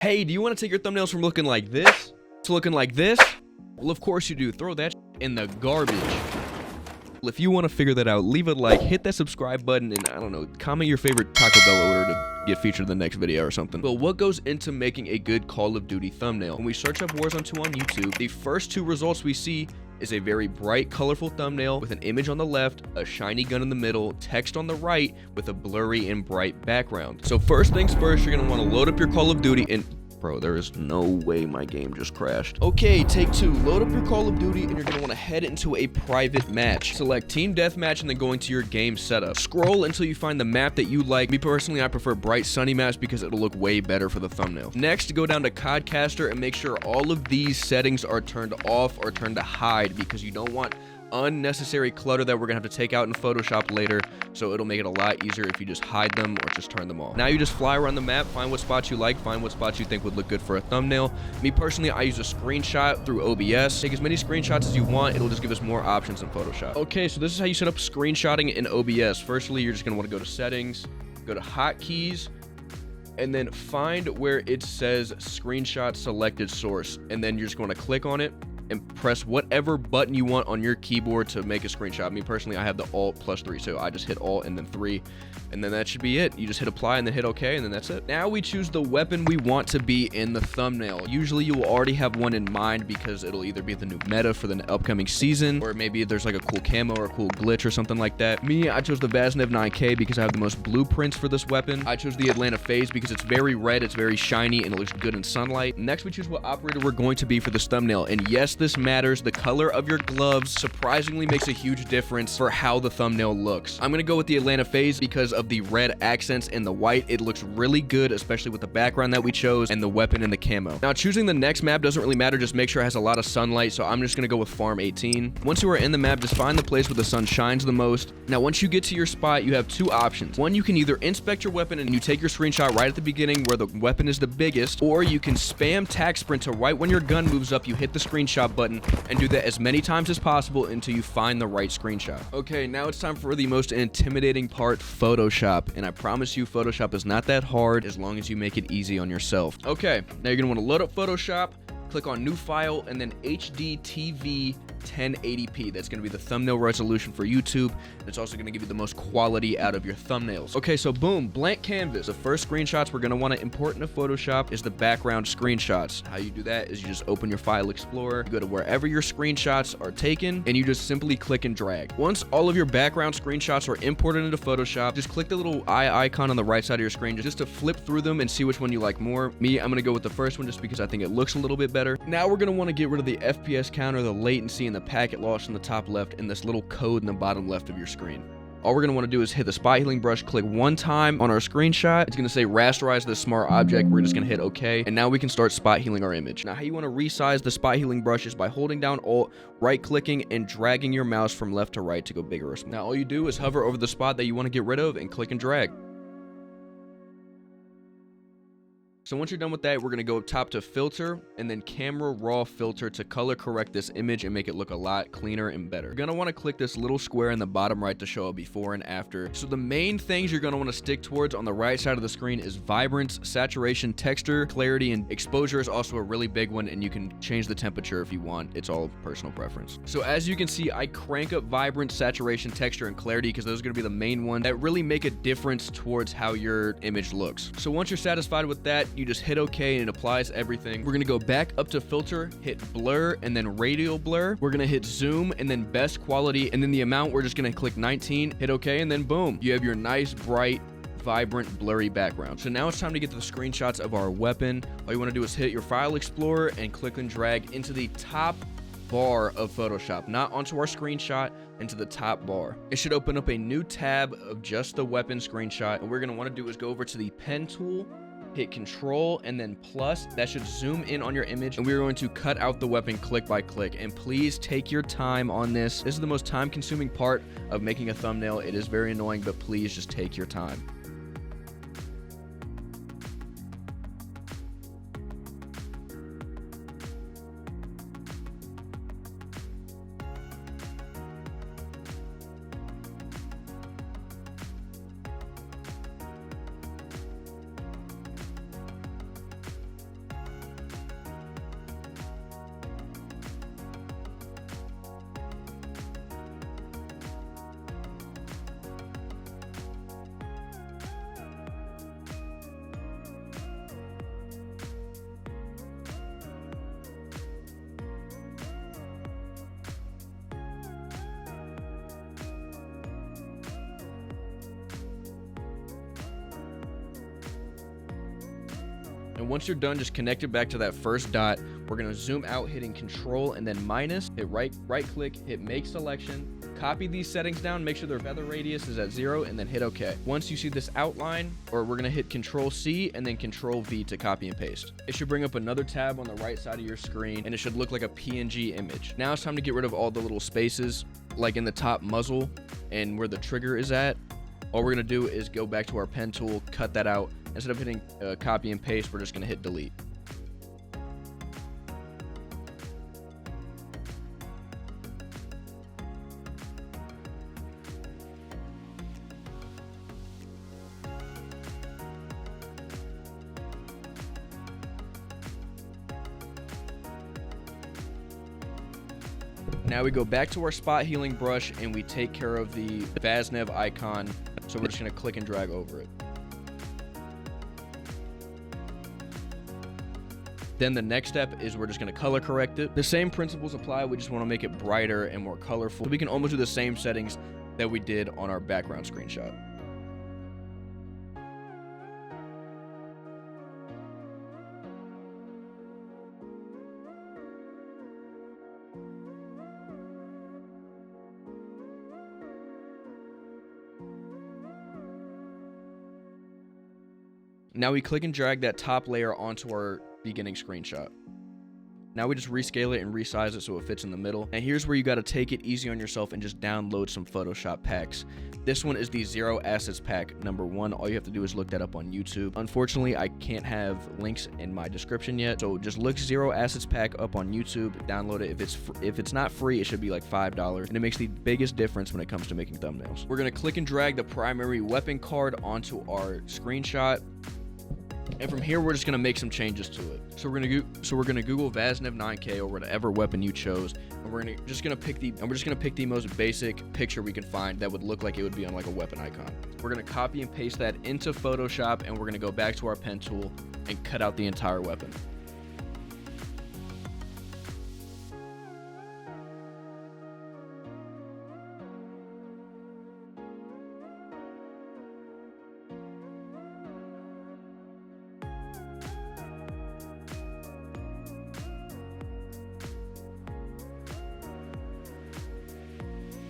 Hey, do you want to take your thumbnails from looking like this to looking like this? Well, of course you do. Throw that in the garbage. If you want to figure that out, leave a like, hit that subscribe button, and I don't know, comment your favorite Taco Bell order to get featured in the next video or something. Well, what goes into making a good Call of Duty thumbnail? When we search up Warzone 2 on YouTube, the first two results we see is a very bright, colorful thumbnail with an image on the left, a shiny gun in the middle, text on the right with a blurry and bright background. So first things first, you're gonna want to load up your Call of Duty and bro, there is no way my game just crashed. Okay, take two. Load up your Call of Duty and you're gonna want to head into a private match. Select Team Deathmatch and then go into your game setup. Scroll until you find the map that you like. Me personally, I prefer bright sunny maps because it'll look way better for the thumbnail. Next, go down to Codcaster and make sure all of these settings are turned off or turned to hide because you don't want unnecessary clutter that we're gonna have to take out in Photoshop later, so it'll make it a lot easier if you just hide them or just turn them off. Now you just fly around the map, find what spots you like, find what spots you think would look good for a thumbnail. Me personally, I use a screenshot through OBS. Take as many screenshots as you want, it'll just give us more options in Photoshop. Okay, so this is how you set up screenshotting in OBS. Firstly, you're just gonna want to go to settings, go to hotkeys, and then find where it says screenshot selected source, and then you're just going to click on it and press whatever button you want on your keyboard to make a screenshot. Me personally, I have the Alt +3, so I just hit Alt and then 3, and then that should be it. You just hit apply and then hit OK, and then that's it. Now we choose the weapon we want to be in the thumbnail. Usually you will already have one in mind because it'll either be the new meta for the upcoming season, or maybe there's like a cool camo or a cool glitch or something like that. Me, I chose the Vaznev 9K because I have the most blueprints for this weapon. I chose the Atlanta FaZe because it's very red, it's very shiny, and it looks good in sunlight. Next, we choose what operator we're going to be for this thumbnail, and yes, this matters. The color of your gloves surprisingly makes a huge difference for how the thumbnail looks. I'm gonna go with the Atlanta FaZe because of the red accents and the white. It looks really good, especially with the background that we chose and the weapon and the camo. Now, choosing the next map doesn't really matter. Just make sure it has a lot of sunlight, so I'm just gonna go with Farm 18. Once you are in the map, just find the place where the sun shines the most. Now, once you get to your spot, you have two options. One, you can either inspect your weapon and you take your screenshot right at the beginning where the weapon is the biggest, or you can spam tac sprint to right when your gun moves up, you hit the screenshot button and do that as many times as possible until you find the right screenshot. Okay, now it's time for the most intimidating part, Photoshop. And I promise you, Photoshop is not that hard as long as you make it easy on yourself. Okay, now you're gonna want to load up Photoshop, click on New File, and then HDTV 1080p. That's going to be the thumbnail resolution for YouTube. It's also going to give you the most quality out of your thumbnails. Okay, so boom, blank canvas. The first screenshots we're going to want to import into Photoshop is the background screenshots. How you do that is you just open your File Explorer, you go to wherever your screenshots are taken, and you just simply click and drag. Once all of your background screenshots are imported into Photoshop, just click the little eye icon on the right side of your screen just to flip through them and see which one you like more. Me, I'm going to go with the first one just because I think it looks a little bit better. Now we're going to want to get rid of the FPS counter, the latency, and the packet loss in the top left, and this little code in the bottom left of your screen. All we're going to want to do is hit the spot healing brush, click one time on our screenshot. It's going to say rasterize this smart object. We're just going to hit OK, and now we can start spot healing our image. Now, how you want to resize the spot healing brush is by holding down Alt, right-clicking, and dragging your mouse from left to right to go bigger or smaller. Now, all you do is hover over the spot that you want to get rid of and click and drag. So once you're done with that, we're going to go up top to filter and then camera raw filter to color correct this image and make it look a lot cleaner and better. You're going to want to click this little square in the bottom right to show a before and after. So the main things you're going to want to stick towards on the right side of the screen is vibrance, saturation, texture, clarity, and exposure is also a really big one, and you can change the temperature if you want. It's all personal preference. So as you can see, I crank up vibrance, saturation, texture, and clarity because those are going to be the main ones that really make a difference towards how your image looks. So once you're satisfied with that, you just hit OK and it applies everything. We're gonna go back up to filter, hit blur, and then radial blur. We're gonna hit zoom and then best quality, and then the amount we're just gonna click 19, hit OK, and then boom, you have your nice bright vibrant blurry background. So now it's time to get to the screenshots of our weapon. All you want to do is hit your File Explorer and click and drag into the top bar of Photoshop, not onto our screenshot, into the top bar. It should open up a new tab of just the weapon screenshot. And what we're gonna want to do is go over to the pen tool, hit Control and then plus. That should zoom in on your image, and we're going to cut out the weapon click by click. And please take your time on this. This is the most time-consuming part of making a thumbnail. It is very annoying, but please just take your time. And once you're done, just connect it back to that first dot. We're gonna zoom out, hitting Control and then minus, hit right click, hit make selection, copy these settings down, make sure their feather radius is at 0, and then hit OK. Once you see this outline, or we're gonna hit Control C and then Control V to copy and paste. It should bring up another tab on the right side of your screen, and it should look like a PNG image. Now it's time to get rid of all the little spaces, like in the top muzzle and where the trigger is at. All we're gonna do is go back to our pen tool, cut that out. Instead of hitting copy and paste, we're just gonna hit delete. Now we go back to our spot healing brush and we take care of the Vaznev icon. So we're just gonna click and drag over it. Then the next step is we're just gonna color correct it. The same principles apply, we just wanna make it brighter and more colorful. We can almost do the same settings that we did on our background screenshot. Now we click and drag that top layer onto our beginning screenshot. Now we just rescale it and resize it so it fits in the middle. And here's where you got to take it easy on yourself and just download some Photoshop packs. This one is the Zero Assets pack #1. All you have to do is look that up on YouTube. Unfortunately, I can't have links in my description yet, so just look Zero Assets pack up on YouTube, download it. If it's not free, it should be like $5, and it makes the biggest difference when it comes to making thumbnails. We're gonna click and drag the primary weapon card onto our screenshot. And from here, we're just gonna make some changes to it. So we're gonna Google Vaznev 9K or whatever weapon you chose, and we're just gonna pick the most basic picture we can find that would look like it would be on like a weapon icon. We're gonna copy and paste that into Photoshop, and we're gonna go back to our pen tool and cut out the entire weapon.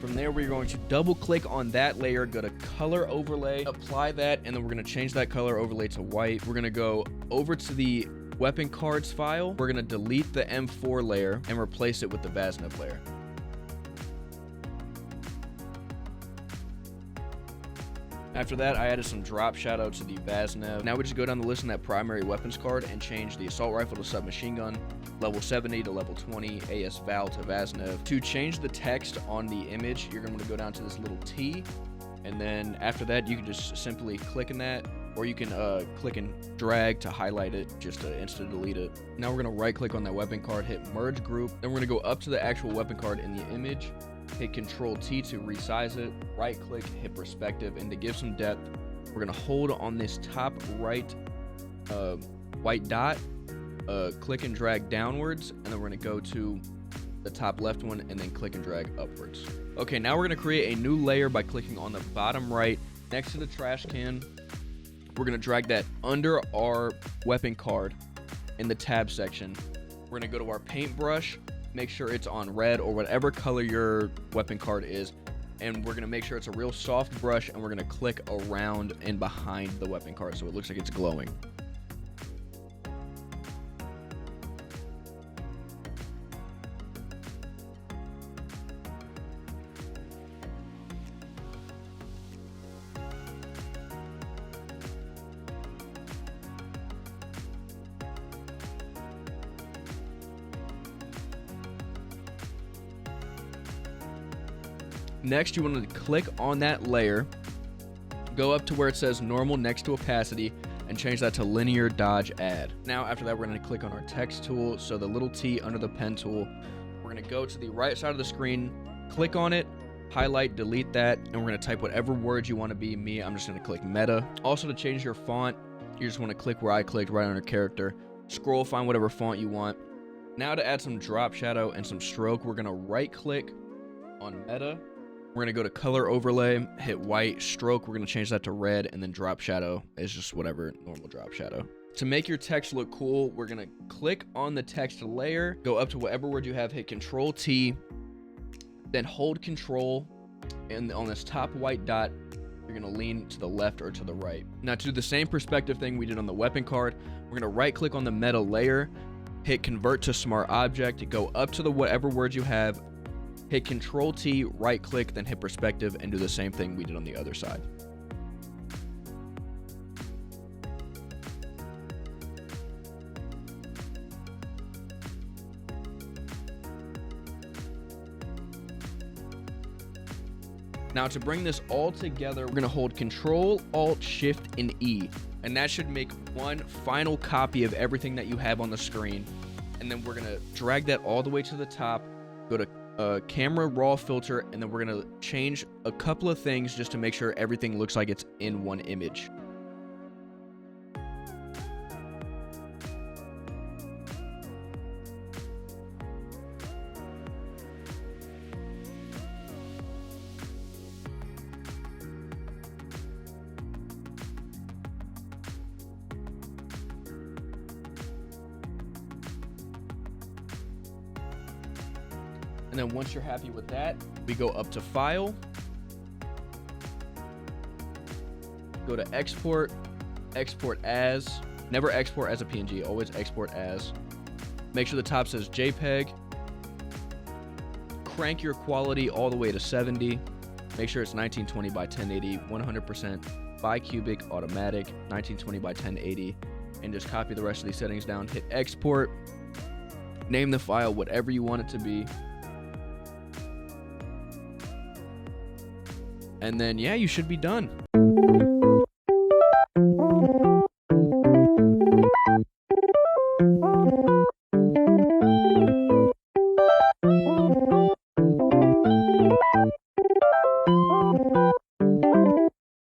From there, we're going to double click on that layer, go to color overlay, apply that, and then we're going to change that color overlay to white. We're going to go over to the weapon cards file. We're going to delete the M4 layer and replace it with the Vaznev layer. After that, I added some drop shadow to the Vaznev. Now we just go down the list on that primary weapons card and change the assault rifle to submachine gun, level 70 to level 20, AS Val to Vaznev. To change the text on the image, you're going to go down to this little T, and then after that, you can just simply click on that, or you can click and drag to highlight it, just to insta delete it. Now we're going to right click on that weapon card, hit merge group, then we're going to go up to the actual weapon card in the image, hit Control T to resize it, right click, hit perspective, and to give some depth, we're gonna hold on this top right white dot, click and drag downwards, and then we're gonna go to the top left one and then click and drag upwards. Okay, now we're gonna create a new layer by clicking on the bottom right next to the trash can. We're gonna drag that under our weapon card in the tab section. We're gonna go to our paintbrush, make sure it's on red or whatever color your weapon card is, and we're gonna make sure it's a real soft brush, and we're gonna click around and behind the weapon card so it looks like it's glowing. Next, you want to click on that layer, go up to where it says normal next to opacity, and change that to linear dodge add. Now, after that, we're going to click on our text tool, so the little T under the pen tool. We're going to go to the right side of the screen, click on it, highlight, delete that, and we're going to type whatever words you want to be. Me, I'm just going to click meta. Also, to change your font, you just want to click where I clicked, right under character, scroll, find whatever font you want. Now, to add some drop shadow and some stroke, we're going to right click on meta. We're going to go to color overlay, hit white, stroke, we're going to change that to red, and then drop shadow is just whatever normal drop shadow. To make your text look cool, we're gonna click on the text layer, go up to whatever word you have, hit Control T, then hold Control, and on this top white dot, you're gonna lean to the left or to the right. Now to do the same perspective thing we did on the weapon card, we're gonna right click on the meta layer, hit Convert to Smart Object, go up to the whatever word you have, hit Control T, right click, then hit perspective, and do the same thing we did on the other side. Now to bring this all together, we're gonna hold Control, Alt, Shift, and E, and that should make one final copy of everything that you have on the screen. And then we're gonna drag that all the way to the top, go to Camera Raw Filter, and then we're gonna change a couple of things just to make sure everything looks like it's in one image. And then once you're happy with that, we go up to File, go to Export, Export As, never export as a PNG, always export as. Make sure the top says JPEG, crank your quality all the way to 70, make sure it's 1920 by 1080, 100% bicubic automatic, 1920 by 1080, and just copy the rest of these settings down, hit Export, name the file whatever you want it to be. And then, yeah, you should be done.